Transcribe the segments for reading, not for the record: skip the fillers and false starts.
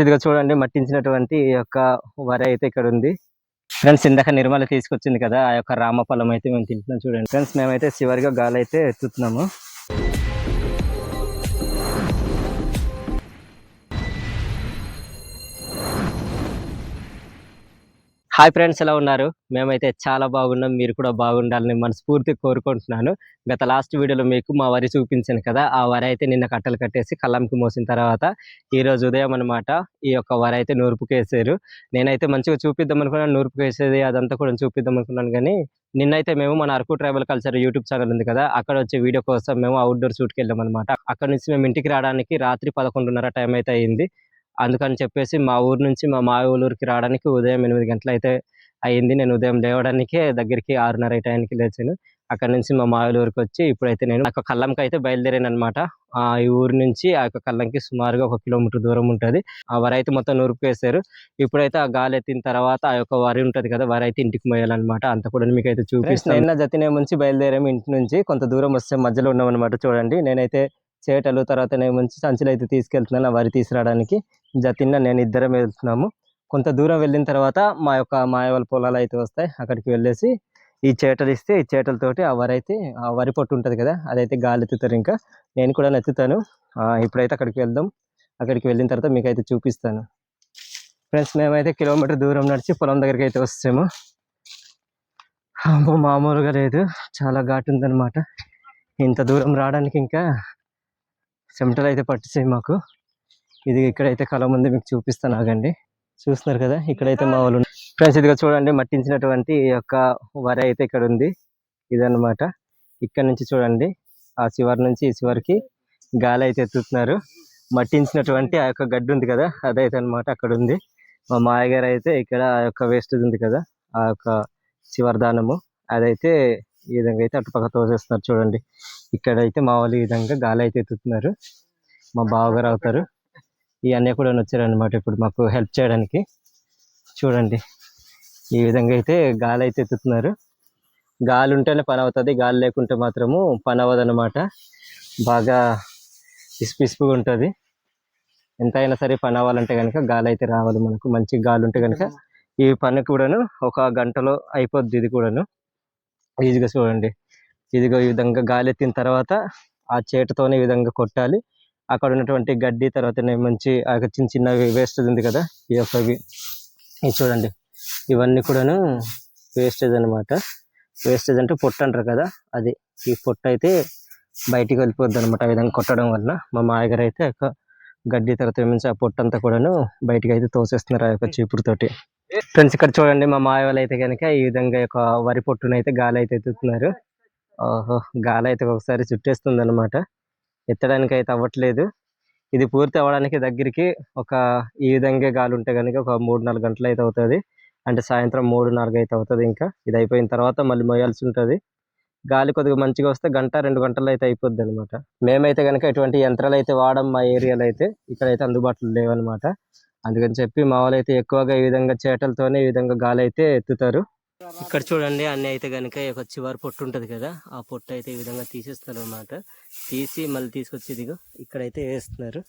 ఇదిగో చూడండి మట్టించినటువంటి ఈ యొక్క వరి అయితే ఇక్కడ ఉంది ఫ్రెండ్స్. ఇందాక నిర్మల తీసుకొచ్చింది కదా ఆ యొక్క రామఫలం అయితే మేము తింటున్నాం చూడండి ఫ్రెండ్స్. మేమైతే చివరిగా గాలి అయితే ఎత్తుతున్నాము. హాయ్ ఫ్రెండ్స్, ఎలా ఉన్నారు? మేమైతే చాలా బాగున్నాం. మీరు కూడా బాగుండాలని మనస్ఫూర్తిగా కోరుకుంటున్నాను. గత లాస్ట్ వీడియోలో మీకు మా వరి చూపించాను కదా, ఆ వరి అయితే నిన్న కట్టలు కట్టేసి కళ్ళంకి మోసిన తర్వాత ఈరోజు ఉదయం అనమాట ఈ యొక్క వరి అయితే నూర్పుకేసారు. నేనైతే మంచిగా చూపిద్దాం అనుకున్నాను, నూర్పుకేసేది అదంతా కూడా చూపిద్దాం అనుకున్నాను. కానీ నిన్నైతే మేము మన Araku tribal culture YouTube channel ఉంది కదా, అక్కడ వచ్చే వీడియో కోసం మేము అవుట్డోర్ షూట్కి వెళ్ళాం అనమాట. అక్కడ నుంచి మేము ఇంటికి రావడానికి రాత్రి 11:30 టైం అయితే అయింది. అందుకని చెప్పేసి మా ఊరు నుంచి మా ఊరికి రావడానికి ఉదయం 8 గంటలు అయితే అయింది. నేను ఉదయం లేవడానికే దగ్గరికి 6:30 టైంకి లేచాను. అక్కడ నుంచి మా ఊరికి వచ్చి ఇప్పుడైతే నేను ఆ కల్లంకి అయితే బయలుదేరాను అనమాట. ఈ ఊరు నుంచి ఆ యొక్క కల్లంకి సుమారుగా 1 కిలోమీటర్ దూరం ఉంటుంది. ఆ వరి అయితే మొత్తం నూర్పేశారు. ఇప్పుడైతే ఆ గాలి ఎత్తిన తర్వాత ఆ యొక్క వరి ఉంటుంది కదా, వరి అయితే ఇంటికి మోయాలన్నమాట. అంత కూడా మీకు అయితే చూపిస్తాను. నిన్న జతినే నుంచి బయలుదేరాము. ఇంటి నుంచి కొంత దూరం వస్తే మధ్యలో ఉన్నామన్నమాట. చూడండి, నేనైతే చేటలు తర్వాత నుంచి సంచులు అయితే తీసుకెళ్తున్నాను వరి తీసుకురావడానికి. జతిన్న నేను ఇద్దరం వెళ్తున్నాము. కొంత దూరం వెళ్ళిన తర్వాత మా వాళ్ళ పొలాలు అయితే వస్తాయి. అక్కడికి వెళ్ళేసి ఈ చేటలు ఇస్తే ఈ చేటలతోటి ఆ వరి అయితే ఆ వరి పొట్టు ఉంటుంది కదా, అదైతే గాలి ఎత్తుతారు. ఇంకా నేను కూడా ఎత్తుతాను. ఇప్పుడైతే అక్కడికి వెళ్దాం. అక్కడికి వెళ్ళిన తర్వాత మీకు అయితే చూపిస్తాను ఫ్రెండ్స్. మేమైతే కిలోమీటర్ దూరం నడిచి పొలం దగ్గరికి అయితే వస్తాము. మామూలుగా లేదు, చాలా ఘాటు ఉందన్నమాట. ఇంత దూరం రావడానికి ఇంకా చెమటలు అయితే పట్టించాయి మాకు. ఇది ఇక్కడైతే కలం ఉంది, మీకు చూపిస్తాను ఆగండి. చూస్తున్నారు కదా, ఇక్కడైతే మా వాళ్ళు ఫ్రెండ్స్. ఇదిగా చూడండి మట్టించినటువంటి ఈ యొక్క వరి అయితే ఇక్కడ ఉంది. ఇదన్నమాట. ఇక్కడ నుంచి చూడండి ఆ చివరి నుంచి ఈ చివరికి గాలి అయితే ఎత్తుతున్నారు. మట్టించినటువంటి ఆ యొక్క గడ్డి ఉంది కదా, అదైతే అనమాట అక్కడ ఉంది. మా మాయగారు అయితే ఇక్కడ ఆ యొక్క వేస్టేజ్ ఉంది కదా, ఆ యొక్క చివరి దానము అదైతే ఈ విధంగా అయితే అటుపక్క తోసేస్తున్నారు. చూడండి, ఇక్కడైతే మా వాళ్ళు ఈ విధంగా గాలి అయితే ఎత్తుతున్నారు. మా బావగారు అవుతారు. ఈ అన్నయ్య కూడా వచ్చారనమాట ఇప్పుడు మాకు హెల్ప్ చేయడానికి. చూడండి, ఈ విధంగా అయితే గాలి అయితే ఎత్తుతున్నారు. గాలి ఉంటేనే పని అవుతుంది, గాలి లేకుంటే మాత్రము పని అవ్వదు అనమాట. బాగా ఇసుపుగా ఉంటుంది. ఎంతైనా సరే పని అవ్వాలంటే కనుక గాలి అయితే రావాలి మనకు. మంచి గాలి ఉంటే కనుక ఈ పని కూడాను 1 గంటలో అయిపోద్ది. ఇది కూడాను ఈజీగా. చూడండి, ఇదిగో ఈ విధంగా గాలి ఎత్తిన తర్వాత ఆ చేటతోనే ఈ విధంగా కొట్టాలి. అక్కడ ఉన్నటువంటి గడ్డి తర్వాత మంచి ఆ చిన్న చిన్న వేస్టేజ్ ఉంది కదా, ఈ యొక్క ఇది చూడండి, ఇవన్నీ కూడాను వేస్టేజ్ అనమాట. వేస్టేజ్ అంటే పొట్టు అంటారు కదా, అది. ఈ పొట్టు అయితే బయటికి వెళ్ళిపోద్ది అనమాట ఆ విధంగా కొట్టడం వల్ల. మా మాయగారు అయితే ఒక గడ్డి తర్వాత నుంచి ఆ పొట్టు అంతా కూడాను బయటికి అయితే తోసేస్తున్నారు ఆ యొక్క చీపురుతోటి. ఫ్రెండ్స్, ఇక్కడ చూడండి మా మాయ వాళ్ళు అయితే కనుక ఈ విధంగా ఒక వరి పొట్టును అయితే గాలి అయితే ఎత్తుతున్నారు. ఓహో, గాలి అయితే ఒకసారి చుట్టేస్తుంది అనమాట. ఎత్తడానికి అయితే అవ్వట్లేదు. ఇది పూర్తి అవ్వడానికి దగ్గరికి ఈ విధంగా గాలి ఉంటే కనుక ఒక 3-4 గంటలు అయితే అవుతుంది. అంటే సాయంత్రం 3-4 అయితే అవుతుంది. ఇంకా ఇది అయిపోయిన తర్వాత మళ్ళీ మోయాల్సి ఉంటుంది. గాలి కొద్దిగా మంచిగా వస్తే 1-2 గంటలు అయితే అయిపోద్ది అనమాట. మేమైతే కనుక ఎటువంటి యంత్రాలు అయితే వాడడం మా ఏరియాలో అయితే ఇక్కడైతే అందుబాటులో లేవన్నమాట. అందుకని చెప్పి మా వాళ్ళు అయితే ఎక్కువగా ఈ విధంగా చేటలతోనే ఈ విధంగా గాలి అయితే ఎత్తుతారు. ఇక్కడ చూడండి, అన్నీ అయితే కనుక ఒక చివరి పొట్టు ఉంటుంది కదా, ఆ పొట్టు అయితే ఈ విధంగా తీసేస్తారు అనమాట. తీసి మళ్ళీ తీసుకొచ్చి ఇదిగో ఇక్కడైతే వేస్తున్నారు.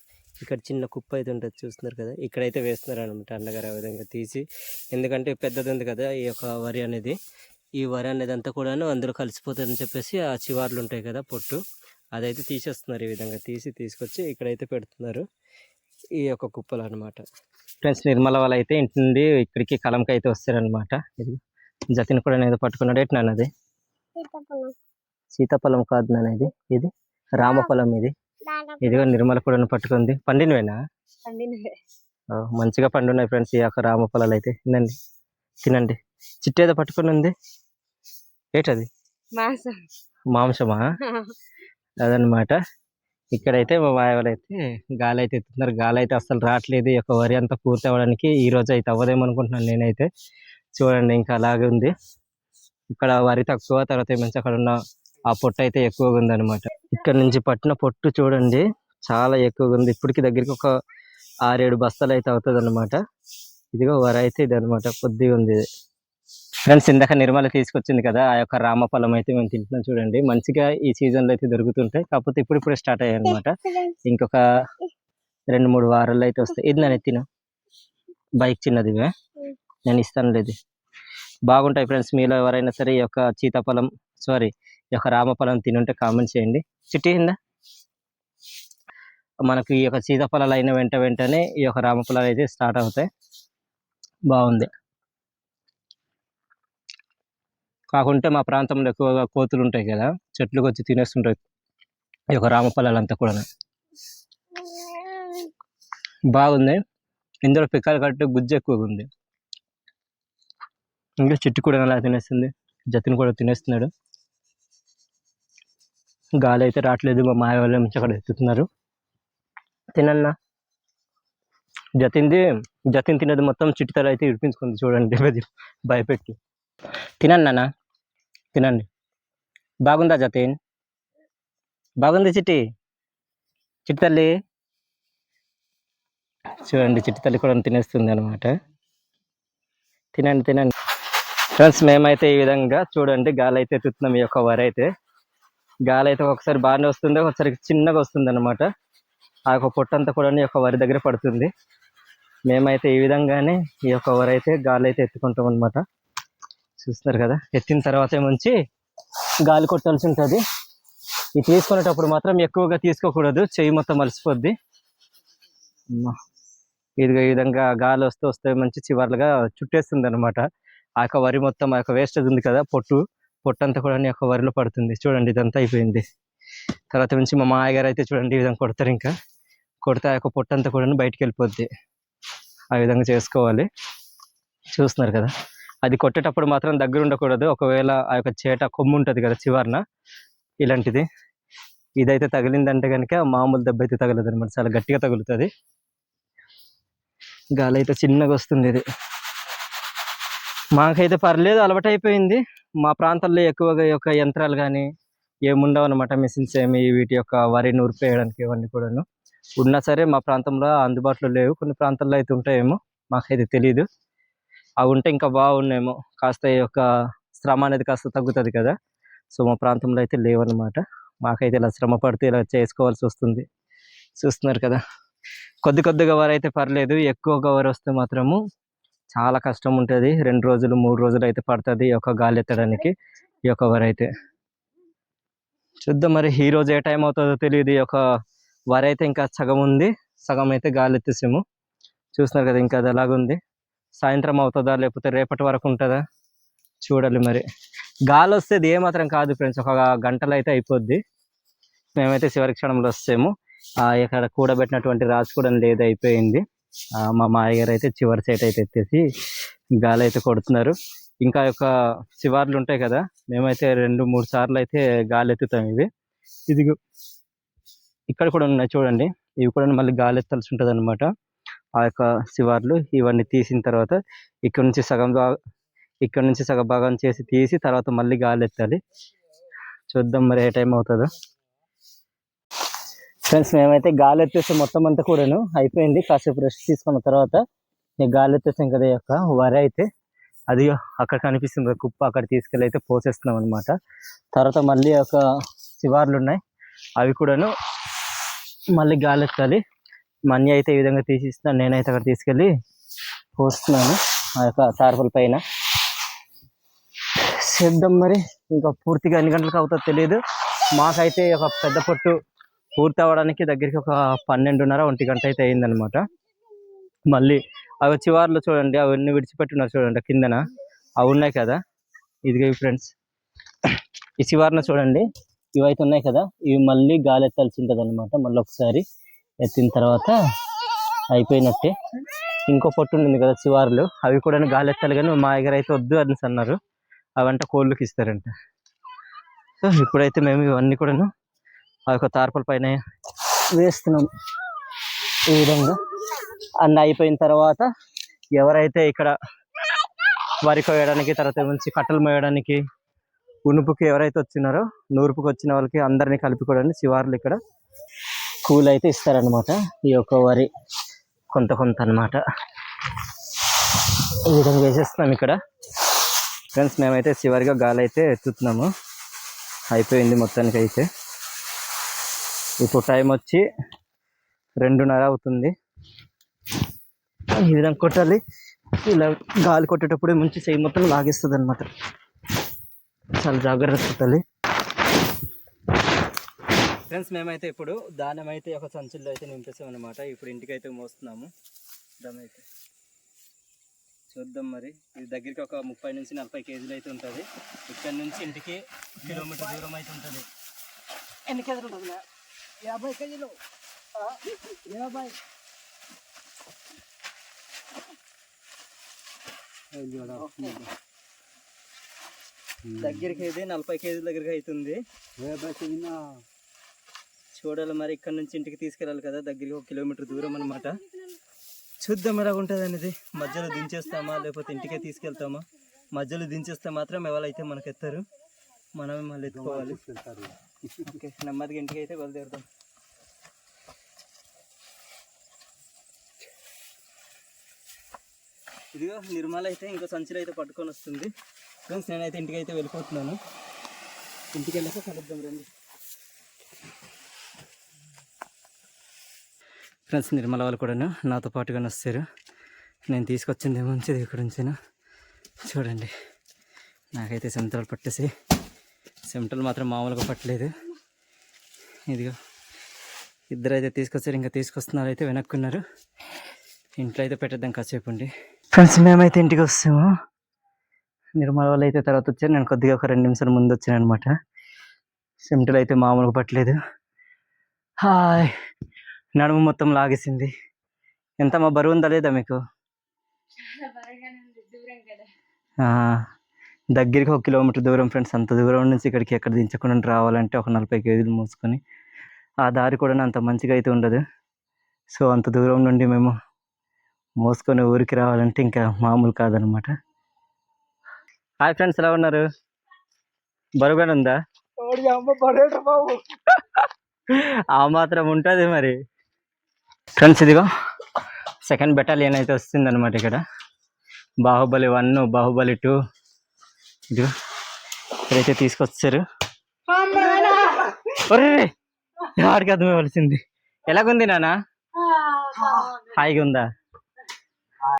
ఇక్కడ చిన్న కుప్ప అయితే ఉంటుంది, చూస్తున్నారు కదా, ఇక్కడైతే వేస్తున్నారు అనమాట అన్నగారు ఆ విధంగా తీసి. ఎందుకంటే పెద్దది ఉంది కదా ఈ యొక్క వరి అనేది, ఈ వరి అనేది అంతా కూడాను అందులో కలిసిపోతుందని చెప్పేసి ఆ చివర్లు ఉంటాయి కదా పొట్టు, అదైతే తీసేస్తున్నారు. ఈ విధంగా తీసుకొచ్చి ఇక్కడైతే పెడుతున్నారు ఈ యొక్క కుప్పలు అనమాట. ఫ్రెండ్స్, నిర్మల వాళ్ళు అయితే ఇంటి నుండి ఇక్కడికి కలంకి అయితే వస్తారనమాట. ఇది జతిన్ కూడా ఏదో పట్టుకున్నాడు. ఏంటి నాన్న అది? సీతాఫలం కాదు నాన్న, ఇది రామఫలం. ఇదిగో నిర్మల కూడా పట్టుకుంది. పండినవేనా? మంచిగా పండున్నాయి ఫ్రెండ్స్ ఈ యొక్క రామఫలాలు అయితే. తినండి. చిట్టు ఏదో పట్టుకుని ఉంది. ఏంటది? మాంసమా? అదనమాట. ఇక్కడైతే మా వాళ్ళు అయితే గాలి అయితే ఎత్తుతున్నారు. గాలి అయితే అసలు రావట్లేదు. ఈ యొక్క వరి అంతా పూర్తి అవ్వడానికి ఈ రోజు అయితే అవ్వదేమో అనుకుంటున్నాను నేనైతే. చూడండి, ఇంకా అలాగే ఉంది. ఇక్కడ వరి తక్కువ, తర్వాత ఏమంటే అక్కడ ఉన్న ఆ పొట్టు అయితే ఎక్కువగా ఉంది అనమాట. ఇక్కడ నుంచి పట్టిన పొట్టు చూడండి చాలా ఎక్కువగా ఉంది. ఇప్పటికి దగ్గరికి ఒక 6-7 బస్తాలు అయితే అవుతుంది అనమాట. ఇదిగో వరి అయితే ఇది అనమాట, కొద్దిగా ఉంది ఇది. ఫ్రెండ్స్, ఇందాక నిర్మల తీసుకొచ్చింది కదా ఆ యొక్క రామఫలం అయితే మేము తింటున్నాం. చూడండి, మంచిగా ఈ సీజన్లో అయితే దొరుకుతుంటాయి. కాకపోతే ఇప్పుడే స్టార్ట్ అయ్యాయి అనమాట. ఇంకొక 2-3 వారాల్లో అయితే వస్తాయి. ఇది నేను తిను. బైక్ చిన్నది ఇవే, నేను ఇస్తాను లేదు. బాగుంటాయి ఫ్రెండ్స్. మీలో ఎవరైనా సరే ఈ యొక్క సీతాఫలం ఈ యొక్క రామఫలం తినుంటే కామెంట్ చేయండి. చిట్టి కింద మనకు ఈ యొక్క సీతాఫలాలు అయిన వెంటనే ఈ యొక్క రామఫలాలు అయితే స్టార్ట్ అవుతాయి. బాగుంది. కాకుంటే మా ప్రాంతంలో ఎక్కువగా కోతులు ఉంటాయి కదా, చెట్లకు వచ్చి తినేస్తుంటాయి ఈ యొక్క రామఫలాలంతా కూడా. బాగుంది. ఇందులో పిక్కలు కట్టి గుజ్జు ఎక్కువగా ఉంది. ఇంకా చెట్టు కూడా అలా తినేస్తుంది, జతిన్ కూడా తినేస్తున్నాడు. గాలి అయితే రావట్లేదు, మా మాయ వాళ్ళు నుంచి అక్కడ ఎత్తుతున్నారు. తినన్నా జతిన్ తినేది మొత్తం చిట్టితల అయితే ఇడిపించుకుంది చూడండి, భయపెట్టి. తినన్నా తినండి. బాగుందా జతిన్? బాగుంది చిట్టి తల్లి. చూడండి చిట్టి తల్లి కూడా తినేస్తుంది అనమాట. తినండి ఫ్రెండ్స్. మేమైతే ఈ విధంగా చూడండి గాలి అయితే ఎత్తుతున్నాం. ఈ యొక్క వరి అయితే గాలి అయితే ఒకసారి బాగానే వస్తుంది, ఒకసారి చిన్నగా వస్తుంది అనమాట. ఆ యొక్క పొట్టంతా కూడా ఈ యొక్క వరి దగ్గర పడుతుంది. మేమైతే ఈ విధంగానే ఈ యొక్క వరి అయితే గాలి అయితే ఎత్తుకుంటాం అనమాట. చూస్తున్నారు కదా, ఎత్తిన తర్వాత ఏమొచ్చి గాలి కొట్టాల్సి ఉంటుంది. ఇది తీసుకునేటప్పుడు మాత్రం ఎక్కువగా తీసుకోకూడదు, చెయ్యి మొత్తం మలిసిపోద్ది. ఇది ఈ విధంగా గాలి వస్తే మంచి చివర్లుగా చుట్టేస్తుంది అనమాట. ఆ యొక్క వరి మొత్తం, ఆ యొక్క వేస్టేజ్ ఉంది కదా, పొట్టంతా కూడా ఈ యొక్క వరిలో పడుతుంది. చూడండి ఇదంతా అయిపోయింది. తర్వాత నుంచి మా మాయగారు అయితే చూడండి ఈ విధంగా కొడతారు. ఇంకా కొడితే ఆ యొక్క పొట్టంతా కూడా బయటికి వెళ్ళిపోద్ది. ఆ విధంగా చేసుకోవాలి. చూస్తున్నారు కదా, అది కొట్టేటప్పుడు మాత్రం దగ్గర ఉండకూడదు. ఒకవేళ ఆ యొక్క చేట కొమ్ము ఉంటుంది కదా చివరన, ఇలాంటిది ఇదైతే తగిలిందంటే కనుక మామూలు దెబ్బ అయితే తగలదు అనమాట, చాలా గట్టిగా తగులుతుంది. గాలి అయితే చిన్నగా వస్తుంది. ఇది మాకైతే పర్లేదు, అలవాటు అయిపోయింది. మా ప్రాంతాల్లో ఎక్కువగా ఈ యొక్క యంత్రాలు కానీ ఏముండవు అనమాట, మిషన్స్ ఏమి వీటి యొక్క వరి నూర్పేయడానికి ఇవన్నీ కూడాను. ఉన్నా సరే మా ప్రాంతంలో అందుబాటులో లేవు. కొన్ని ప్రాంతాల్లో అయితే ఉంటాయేమో, మాకైతే తెలియదు. అవి ఉంటే ఇంకా బాగున్నాయేమో, కాస్త ఈ యొక్క శ్రమ అనేది కాస్త తగ్గుతుంది కదా. సో మా ప్రాంతంలో అయితే లేవన్నమాట. మాకైతే ఇలా శ్రమ పడితే ఇలా చేసుకోవాల్సి వస్తుంది. చూస్తున్నారు కదా, కొద్దిగా వరి అయితే పర్లేదు, ఎక్కువగా వరి వస్తే మాత్రము చాలా కష్టం ఉంటుంది. 2 రోజులు 3 రోజులు అయితే పడుతుంది ఈ యొక్క గాలి ఎత్తడానికి. ఈ యొక్క వరి అయితే చూద్దాం మరి ఈ రోజు ఏ టైం అవుతుందో తెలియదు. ఈ యొక్క వరి అయితే ఇంకా సగం ఉంది, సగం అయితే గాలి ఎత్తేసాము. చూస్తున్నారు కదా, ఇంకా అది అలాగుంది. సాయంత్రం అవుతుందా లేకపోతే రేపటి వరకు ఉంటుందా చూడాలి. మరి గాలి వస్తే ఏమాత్రం కాదు ఫ్రెండ్స్, ఒక గంటలో అయితే అయిపోద్ది. మేమైతే చివరి క్షణంలో వస్తాము. ఇక్కడ కూడబెట్టినటువంటి రాజు కూడా లేదు, అయిపోయింది. మా మాయగారు అయితే చివరి సైట్ అయితే ఎత్తేసి గాలి అయితే కొడుతున్నారు. ఇంకా యొక్క శివార్లు ఉంటాయి కదా, మేమైతే 2-3 సార్లు అయితే గాలి ఎత్తుతాం. ఇది ఇక్కడ కూడా ఉన్నాయి చూడండి, ఇవి కూడా మళ్ళీ గాలి ఎత్తాల్సి ఉంటుంది అనమాట. ఆ యొక్క శివార్లు ఇవన్నీ తీసిన తర్వాత ఇక్కడ నుంచి సగం భాగం చేసి తీసి తర్వాత మళ్ళీ గాలి ఎత్తాలి. చూద్దాం మరి ఏ టైం అవుతుందో. ఫ్రెండ్స్ మేమైతే గాలి ఎత్తేస్తే మొత్తం అంతా కూడాను అయిపోయింది. కాసేపు రెస్ట్ తీసుకున్న తర్వాత గాలి ఎత్తేసాం కదా, యొక్క వరి అయితే అది అక్కడ కనిపిస్తుంది కుప్ప, అక్కడ తీసుకెళ్ళి అయితే పోసేస్తున్నాం అనమాట. తర్వాత మళ్ళీ ఒక శివార్లు ఉన్నాయి, అవి కూడాను మళ్ళీ గాలి ఎత్తాలి. మనీ అయితే ఈ విధంగా తీసిస్తున్నాను, నేనైతే అక్కడ తీసుకెళ్ళి పోస్తున్నాను ఆ యొక్క తార్పుల పైన. చేద్దాం మరి, ఇంకా పూర్తిగా ఎన్ని గంటలకు అవుతుందో తెలియదు. మాకైతే ఒక పెద్ద పొట్టు పూర్తి అవ్వడానికి దగ్గరికి ఒక 12:30-1 గంట అయితే అయిందనమాట. మళ్ళీ అవి చివార్లు చూడండి, అవన్నీ విడిచిపెట్టున్నారు చూడండి కిందన, అవి ఉన్నాయి కదా. ఇదిగో ఫ్రెండ్స్, ఈ చివార్న చూడండి, ఇవైతే ఉన్నాయి కదా, ఇవి మళ్ళీ గాలి ఎత్తాల్సి ఉంటుంది అనమాట. మళ్ళీ ఒకసారి ఎత్తిన తర్వాత అయిపోయినట్టే. ఇంకో పొట్టు ఉంది కదా చివార్లు, అవి కూడా గాలి ఎత్తాలి, కానీ మా దగ్గర అయితే వద్దు అని అన్నారు. అవంట కోళ్ళకి ఇస్తారంట. సో ఇప్పుడైతే మేము ఇవన్నీ కూడాను ఆ యొక్క తార్పుల పైన వేస్తున్నాం. ఈ విధంగా అన్నీ అయిపోయిన తర్వాత ఎవరైతే ఇక్కడ వరి కోయడానికి, తర్వాత నుంచి కట్టలు మోయడానికి, ఉనుపుకి ఎవరైతే వచ్చినారో, నూర్పుకి వచ్చిన వాళ్ళకి అందరినీ కలుపుకోవడానికి శివార్లు ఇక్కడ కూలి అయితే ఇస్తారనమాట. ఈ యొక్క వరి కొంత అనమాట. ఈ విధంగా వేసేస్తున్నాం ఇక్కడ. ఫ్రెండ్స్ మేమైతే చివరిగా గాలి అయితే ఎత్తుతున్నాము, అయిపోయింది మొత్తానికి అయితే. ఇప్పుడు టైం వచ్చి 2:30 అవుతుంది. ఈ విధంగా కొట్టాలి. ఇలా గాలి కొట్టేటప్పుడే మంచి చెయ్యి మొత్తం లాగేస్తుంది అనమాట. చాలా జాగ్రత్త కొట్టాలి. ఫ్రెండ్స్, మేమైతే ఇప్పుడు ధాన్యం అయితే ఒక సంచుల్లో అయితే నింపేసాం అనమాట. ఇప్పుడు ఇంటికి అయితే మోస్తున్నాము. దమైతే చూద్దాం మరి. ఇది దగ్గరికి ఒక 30 నుంచి 40 కేజీలు అయితే ఉంటుంది. ఇక్కడ నుంచి ఇంటికి కిలోమీటర్ దూరం అయితే ఉంటుంది. ఎన్ని కేజీలు ఉంటుంది? 50 కేజీలు. 50 దగ్గరికి అయితే 40 కేజీల దగ్గరికి అవుతుంది. చూడాలి మరి. ఇక్కడ నుంచి ఇంటికి తీసుకెళ్ళాలి కదా, దగ్గరికి 1 కిలోమీటర్ దూరం అనమాట. చూద్దాం ఎలా ఉంటుంది అనేది. మధ్యలో దించేస్తామా లేకపోతే ఇంటికే తీసుకెళ్తామా? మధ్యలో దించేస్తే మాత్రం ఎవరైతే మనకు ఎత్తారు, మనమే మళ్ళీ ఎత్తుకోవాలి. ఓకే, నెమ్మదిగా ఇంటికి అయితే బయలుదేరుతాం. ఇదిగో నిర్మల అయితే ఇంకో సంచులు అయితే పట్టుకొని వస్తుంది. ఫ్రెండ్స్, నేనైతే ఇంటికి అయితే వెళ్ళిపోతున్నాను. ఇంటికి వెళ్ళాక కలుద్దాం రండి. ఫ్రెండ్స్, నిర్మల వాళ్ళు కూడా నాతో పాటుగానే వస్తారు. నేను తీసుకొచ్చింది మంచిది ఇక్కడ నుంచినా. చూడండి, నాకైతే చెమటలు పట్టేసి, చెమటలు మాత్రం మామూలుగా పట్టలేదు. ఇదిగో ఇద్దరు అయితే తీసుకొచ్చారు, ఇంకా తీసుకొస్తున్నారు అయితే వెనక్కున్నారు. ఇంట్లో అయితే పెట్టేద్దాం కాసేపు ఉండి. ఫ్రెండ్స్, మేమైతే ఇంటికి వస్తాము. నిర్మల వాళ్ళు అయితే తర్వాత వచ్చారు. నేను కొద్దిగా ఒక 2 నిమిషాల ముందు వచ్చాను అనమాట. చెమటలు అయితే మామూలుగా పట్టలేదు. హాయ్, నడుము మొత్తం లాగేసింది. ఎంత మా బరువు ఉందా లేదా మీకు? దగ్గరికి 1 కిలోమీటర్ దూరం ఫ్రెండ్స్. అంత దూరం నుంచి ఇక్కడికి ఎక్కడ దించకుండా రావాలంటే ఒక 40 కేజీలు మోసుకొని, ఆ దారి కూడా అంత మంచిగా అయితే ఉండదు. సో అంత దూరం నుండి మేము మోసుకొని ఊరికి రావాలంటే ఇంకా మామూలు కాదనమాట. హాయ్ ఫ్రెండ్స్, ఎలా ఉన్నారు? బరువుగానే ఉందా? ఆ మాత్రం ఉంటుంది మరి. ఫ్రెండ్స్, ఇదిగో సెకండ్ బెటాలియన్ అయితే వస్తుంది అనమాట. ఇక్కడ బాహుబలి 1, బాహుబలి 2 ఇదిగో ఇక్కడైతే తీసుకొచ్చారు. ఆడికి అర్థం ఇవ్వాల్సింది. ఎలాగుంది నాన్న? హాయిగా ఉందా?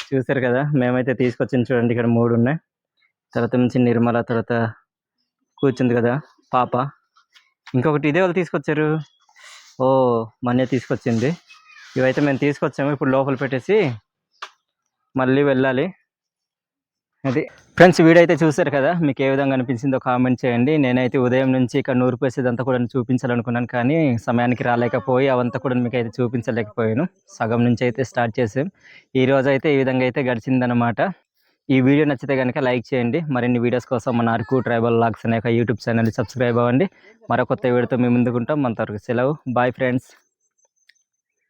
చూసారు కదా, మేమైతే తీసుకొచ్చింది చూడండి. ఇక్కడ 3 ఉన్నాయి. తర్వాత నుంచి నిర్మల, తర్వాత కూర్చుంది కదా పాప. ఇంకొకటి ఇదే వాళ్ళు తీసుకొచ్చారు. ఓ, మనే తీసుకొచ్చింది. ఇవైతే మేము తీసుకొచ్చాము. ఇప్పుడు లోపల పెట్టేసి మళ్ళీ వెళ్ళాలి. అది ఫ్రెండ్స్, వీడియో అయితే చూసారు కదా. మీకు ఏ విధంగా అనిపించిందో కామెంట్ చేయండి. నేనైతే ఉదయం నుంచి ఇక్కడ నూరు పేసేదంతా కూడా చూపించాలనుకున్నాను, కానీ సమయానికి రాలేకపోయి అవంతా కూడా మీకు అయితే చూపించలేకపోయాను. సగం నుంచి అయితే స్టార్ట్ చేసాం. ఈరోజు అయితే ఈ విధంగా అయితే గడిచిందనమాట. ఈ వీడియో నచ్చితే కనుక లైక్ చేయండి. మరిన్ని వీడియోస్ కోసం మన అరకు ట్రైబల్ వ్లాగ్స్ అనే యూట్యూబ్ ఛానల్ సబ్స్క్రైబ్ అవ్వండి. మరో కొత్త వీడియోతో మేము ముందుకుంటాం. మన తరకు సెలవు. Bye friends.